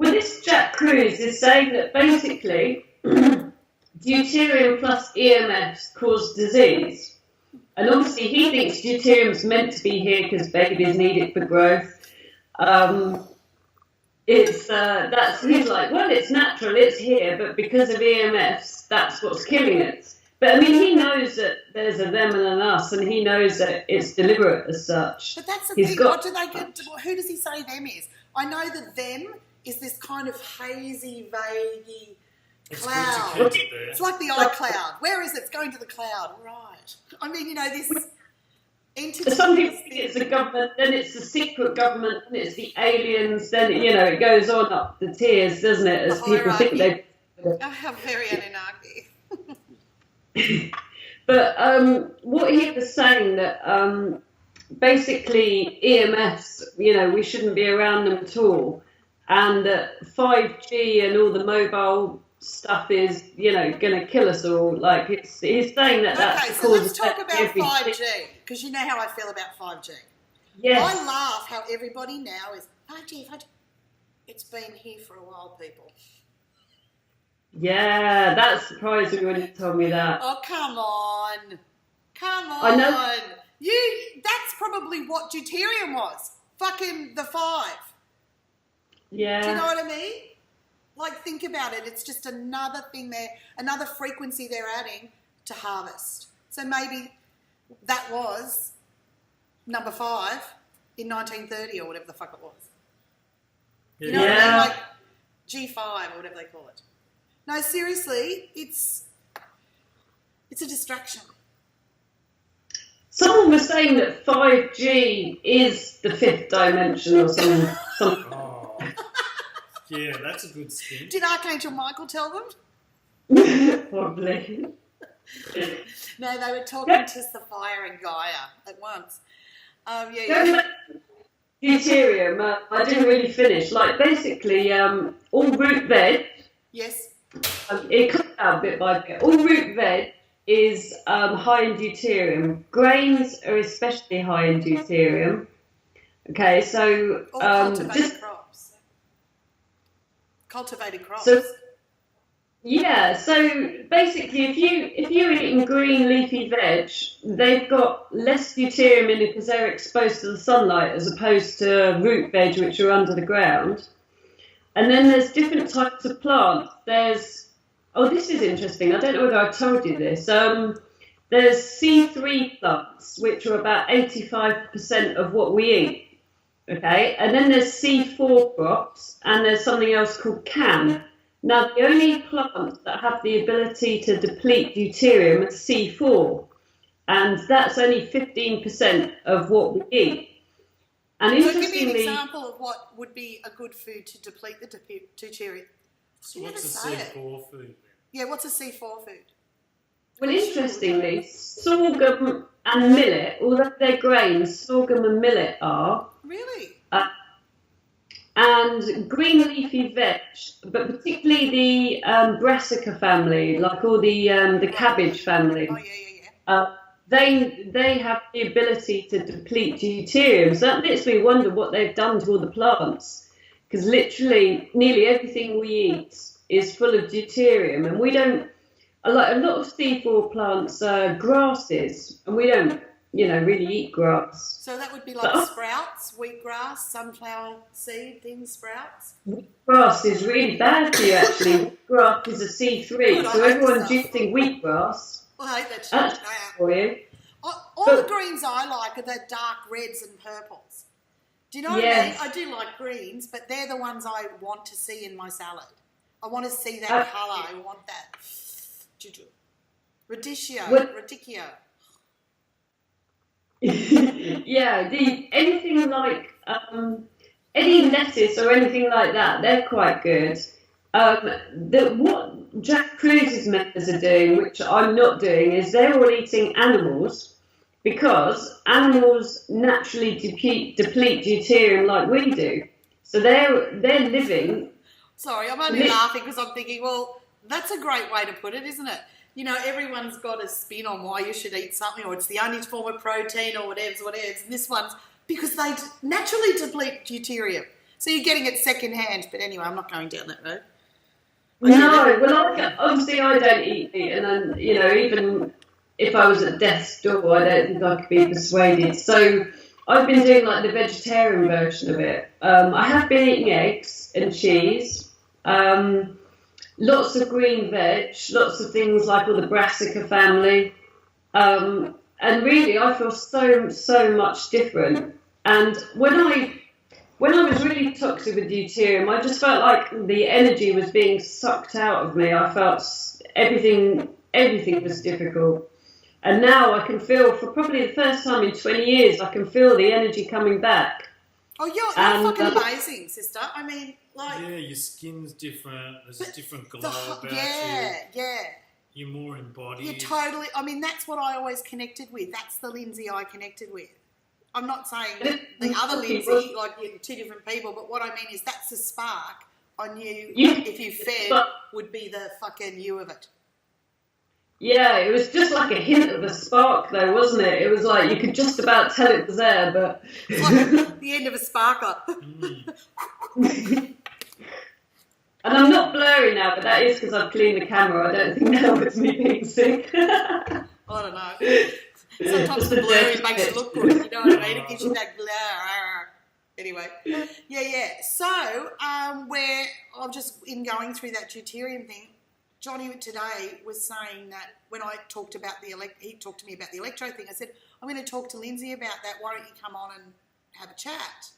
Well, this Jack Cruz is saying that basically deuterium plus EMFs cause disease. And obviously he thinks deuterium's meant to be here because babies need it for growth. He's like, well, it's natural, it's here, but because of EMFs, that's what's killing it. But I mean, he knows that there's a them and an us, and he knows that it's deliberate as such. But that's the thing. What do they get? Who does he say them is? I know that them is this kind of hazy, vaguey cloud. It's like the iCloud. Where is it? It's going to the cloud, right? I mean, you know, this entity. Some people think it's the government, then it's the secret government, then it's the aliens, then you know it goes on up the tiers, doesn't it? As people think they. Oh, how very Anunnaki. But what he was saying that basically EMFs, you know, we shouldn't be around them at all, and 5G and all the mobile stuff is, you know, going to kill us all. Like he's saying that that's okay. So let's talk about 5G, because you know how I feel about 5G. Yes. I laugh how everybody now is 5G. It's been here for a while, people. Yeah, that surprised me when you told me that. Oh, come on. I know. That's probably what deuterium was. Fucking the 5. Yeah. Do you know what I mean? Like, think about it. It's just another thing there, another frequency they're adding to harvest. So maybe that was number 5 in 1930 or whatever the fuck it was. Yeah. You know what I mean? Like G5 or whatever they call it. No, seriously, it's a distraction. Someone was saying that 5G is the 5th dimension or something. Oh. Yeah, that's a good spin. Did Archangel Michael tell them? Probably. No, they were talking to Sapphire and Gaia at once. Deuterium, I didn't really finish. Like, basically, all root veg. Yes. It comes out bit by bit. All root veg is high in deuterium. Grains are especially high in deuterium. Okay, so all cultivated crops. Cultivated crops. So yeah, so basically, if you're eating green leafy veg, they've got less deuterium in it because they're exposed to the sunlight as opposed to root veg, which are under the ground. And then there's different types of plants. This is interesting. I don't know whether I told you this. There's C3 plants, which are about 85% of what we eat. Okay, and then there's C4 crops, and there's something else called can. Now, the only plants that have the ability to deplete deuterium are C4, and that's only 15% of what we eat. And so interestingly, give me an example of what would be a good food to deplete the deuterium. So what's a C4 food? Yeah, what's a C4 food? Well, interestingly, sorghum and millet, although they're grains, sorghum and millet are. Really? And green leafy veg, but particularly the brassica family, like all the cabbage family. Oh, yeah. They have the ability to deplete deuterium. So that makes me wonder what they've done to all the plants. Because literally, nearly everything we eat is full of deuterium. And we don't, a lot of C4 plants are grasses. And we don't, really eat grass. So that would be like sprouts, wheatgrass, sunflower seed, things, sprouts? Wheatgrass is really bad for you, actually. Wheatgrass is a C3. So everyone's using wheatgrass. I hate that shit. That's for you. All the greens I like are the dark reds and purples. Do you know what I mean? I do like greens, but they're the ones I want to see in my salad. I want to see that colour. I want that. Radicchio. Yeah, anything like any lettuce or anything like that, they're quite good. What Jack Cruz's members are doing, which I'm not doing, is they're all eating animals because animals naturally deplete deuterium like we do. So they're living. Sorry, I'm only laughing because I'm thinking, well, that's a great way to put it, isn't it? You know, everyone's got a spin on why you should eat something, or it's the only form of protein, or whatever. And this one's because they naturally deplete deuterium. So you're getting it second hand, but anyway, I'm not going down that road. No, well, obviously I don't eat meat, and then, you know, even if I was at death's door, I don't think I could be persuaded. So I've been doing like the vegetarian version of it. I have been eating eggs and cheese, lots of green veg, lots of things like all the brassica family, and really I feel so much different. And when I was really toxic with deuterium, I just felt like the energy was being sucked out of me. I felt everything was difficult. And now I can feel, for probably the first time in 20 years, I can feel the energy coming back. Oh, you're fucking amazing, sister. I mean, like... Yeah, your skin's different. There's a different glow about you. Yeah. You're more embodied. You're totally... I mean, that's what I always connected with. That's the Lindsay I connected with. I'm not saying that the other Lindsay, like you're two different people, but what I mean is that's the spark I knew if you fed would be the fucking you of it. Yeah, it was just like a hint of a spark though, wasn't it? It was like you could just about tell it was there, but... It's like the end of a sparkler. And I'm not blurry now, but that is because I've cleaned the camera. I don't think that was me being sick. I don't know. Sometimes the blurry makes it look good, you know what I mean? It gives you that blur. Anyway, yeah. So, I'm just in going through that deuterium thing. Johnny today was saying that when I talked about he talked to me about the electro thing. I said, I'm going to talk to Lindsay about that. Why don't you come on and have a chat,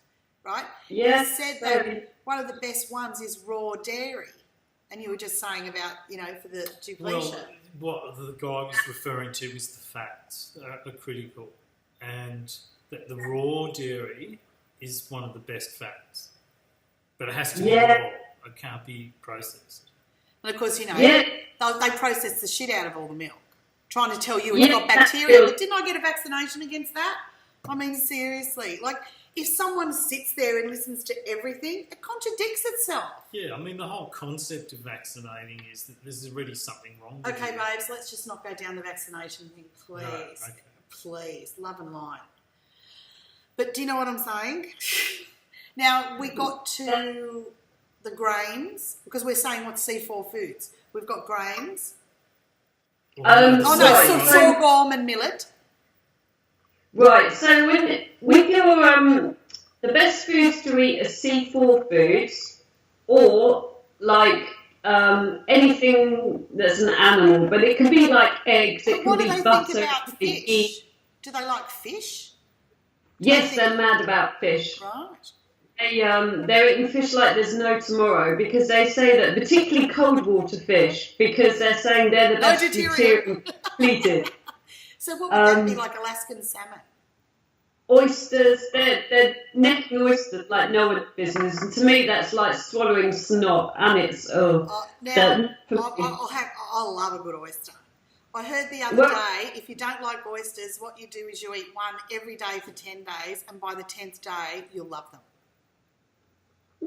right? Yes. He said that one of the best ones is raw dairy, and you were just saying about, you know, for the depletion. Well, what the guy was referring to was the fats are critical, and that the raw dairy is one of the best fats, but it has to be raw. It can't be processed. And of course, you know, they process the shit out of all the milk, trying to tell you it's got bacteria. But didn't I get a vaccination against that? I mean, seriously. Like, if someone sits there and listens to everything, it contradicts itself. Yeah, I mean, the whole concept of vaccinating is that there's already something wrong with Okay, you. babes, let's just not go down the vaccination thing, please. No, okay. Please, love and light. But do you know what I'm saying? Now, we got to... the grains, because we're saying what's C4 foods. We've got grains. Sorghum and millet. Right, so with your the best foods to eat are C4 foods, or like anything that's an animal, but it can be like eggs, it can be butter. What do they think about fish? Do they like fish? Yes, they're mad about fish. Right. They're eating fish like there's no tomorrow, because they say that, particularly cold water fish, because they're saying they're the best deuterium depleted. So what would that be, like Alaskan salmon? Oysters, they're necking oysters like no one's business, and to me that's like swallowing snot, and it's I'll love a good oyster. I heard the other day, if you don't like oysters, what you do is you eat one every day for 10 days, and by the 10th day, you'll love them. I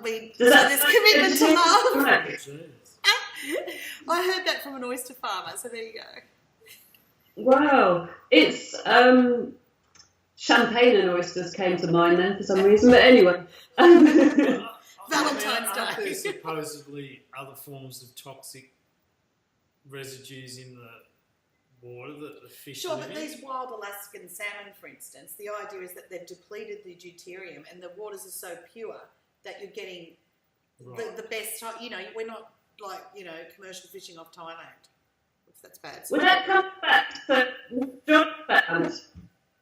mean, so there's commitment to love. I heard that from an oyster farmer, so there you go. Wow. It's champagne and oysters came to mind then for some reason, but anyway. Valentine's Day. There's supposedly other forms of toxic residues in the water that the fish Sure, live but in. these wild Alaskan salmon, for instance, the idea is that they've depleted the deuterium and the waters are so pure that you're getting the best, you know, we're not like, you know, commercial fishing off Thailand. That's bad. Well, that comes back to John found.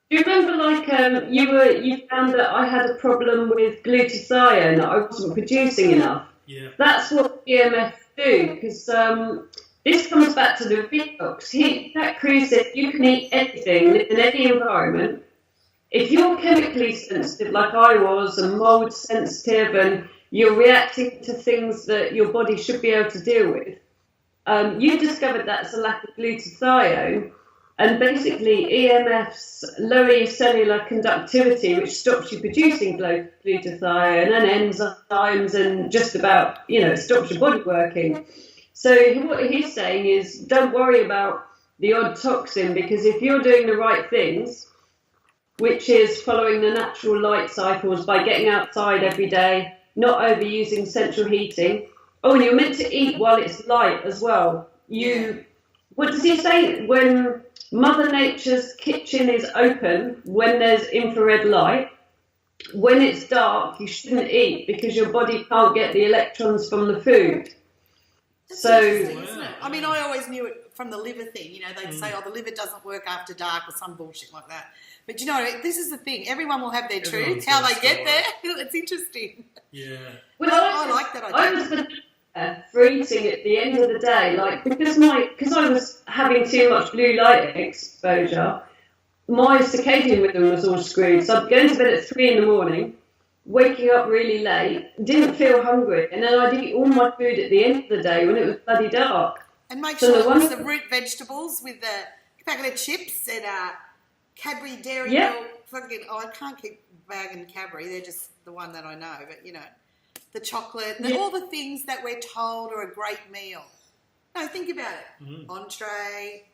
Do you remember, like, you found that I had a problem with glutathione, that I wasn't producing enough? Yeah. That's what EMF do, because this comes back to the detox. That crew said you can eat anything, live in any environment. If you're chemically sensitive, like I was, and mold sensitive, and you're reacting to things that your body should be able to deal with, you discovered that's a lack of glutathione, and basically EMFs lower your cellular conductivity, which stops you producing glutathione and enzymes, and just about, you know, it stops your body working. So what he's saying is, don't worry about the odd toxin, because if you're doing the right things, which is following the natural light cycles by getting outside every day, not overusing central heating. Oh, and you're meant to eat while it's light as well. What does he say? When Mother Nature's kitchen is open, when there's infrared light, when it's dark, you shouldn't eat because your body can't get the electrons from the food. That's so, interesting, isn't it? I mean, I always knew it from the liver thing. You know, they'd say, oh, the liver doesn't work after dark or some bullshit like that. But you know, this is the thing. Everyone will have their truth. How they get there, it's interesting. Yeah. Well, I like that idea. I was the for eating at the end of the day, like because I was having too much blue light exposure, my circadian rhythm was all screwed. So I'd go to bed at 3 a.m, waking up really late, didn't feel hungry, and then I'd eat all my food at the end of the day when it was bloody dark. And make sure it was the root vegetables with the packet of chips and Cadbury dairy milk. Fucking, I can't keep bagging Cadbury. They're just the one that I know. But, you know, the chocolate and all the things that we're told are a great meal. No, think about it. Entree.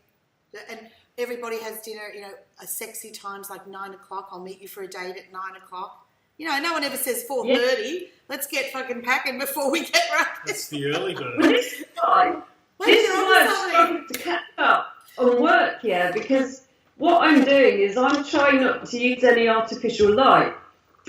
And everybody has dinner, you know, a sexy times like 9 o'clock. I'll meet you for a date at 9 o'clock. You know, no one ever says 4:30. Let's get fucking packing before we get right. It's the early bird. This is why I'm struggling to catch up on work, because what I'm doing is I'm trying not to use any artificial light.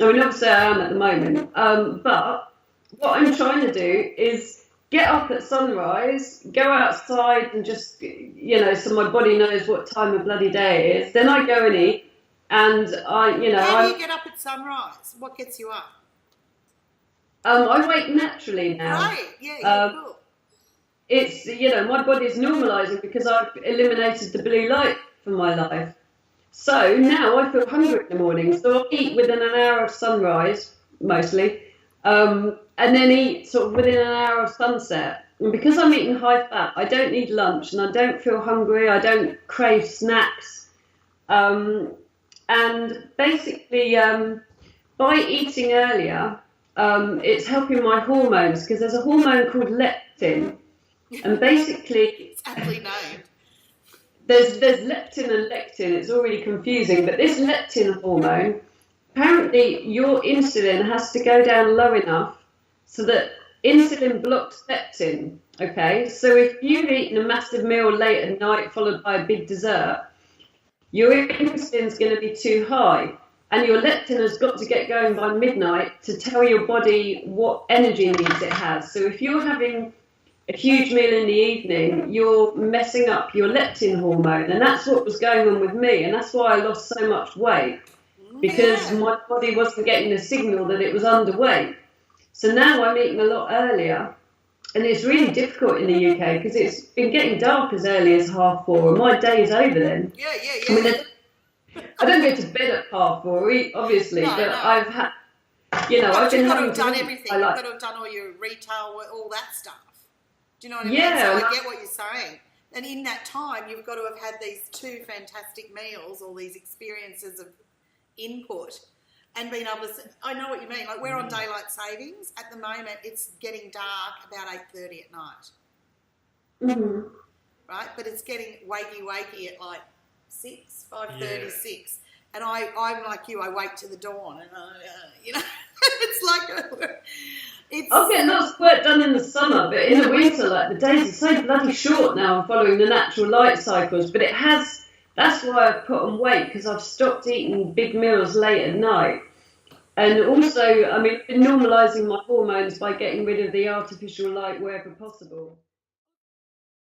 I mean, obviously I am at the moment, but what I'm trying to do is get up at sunrise, go outside and just, you know, so my body knows what time of bloody day it is. Then I go and eat, and How do you get up at sunrise? What gets you up? I wake naturally now. Right, yeah, cool. It's, you know, my body's normalising because I've eliminated the blue light from my life. So now I feel hungry in the morning, so I'll eat within an hour of sunrise, mostly, and then eat sort of within an hour of sunset. And because I'm eating high fat, I don't need lunch and I don't feel hungry, I don't crave snacks. And basically, by eating earlier, it's helping my hormones, because there's a hormone called leptin, and basically it's aptly named. There's leptin and lectin. It's all really confusing, but this leptin hormone, apparently your insulin has to go down low enough so that insulin blocks leptin. Okay, so if you've eaten a massive meal late at night followed by a big dessert, your insulin's going to be too high. And your leptin has got to get going by midnight to tell your body what energy needs it has. So if you're having a huge meal in the evening, you're messing up your leptin hormone. And that's what was going on with me. And that's why I lost so much weight, because my body wasn't getting the signal that it was underweight. So now I'm eating a lot earlier. And it's really difficult in the UK because it's been getting dark as early as 4:30. And my day is over then. Yeah. I mean, I don't go to bed at 4:30, obviously, but I've had, you know, I've been having done everything. You've got to have done all your retail, all that stuff. Do you know what I mean? Yeah. So I get what you're saying. And in that time, you've got to have had these 2 fantastic meals, all these experiences of input, and being able to. I know what you mean. Like, we're on daylight savings at the moment. It's getting dark about 8:30 at night. Mm-hmm. Right, but it's getting wakey at like 5:30, 6. And I'm like you. I wait to the dawn, and you know, it's like I'll get lots of work done in the summer, but in the winter, like, the days are so bloody short now. I'm following the natural light cycles, but that's why I've put on weight, because I've stopped eating big meals late at night. And also, I mean, I've been normalising my hormones by getting rid of the artificial light wherever possible.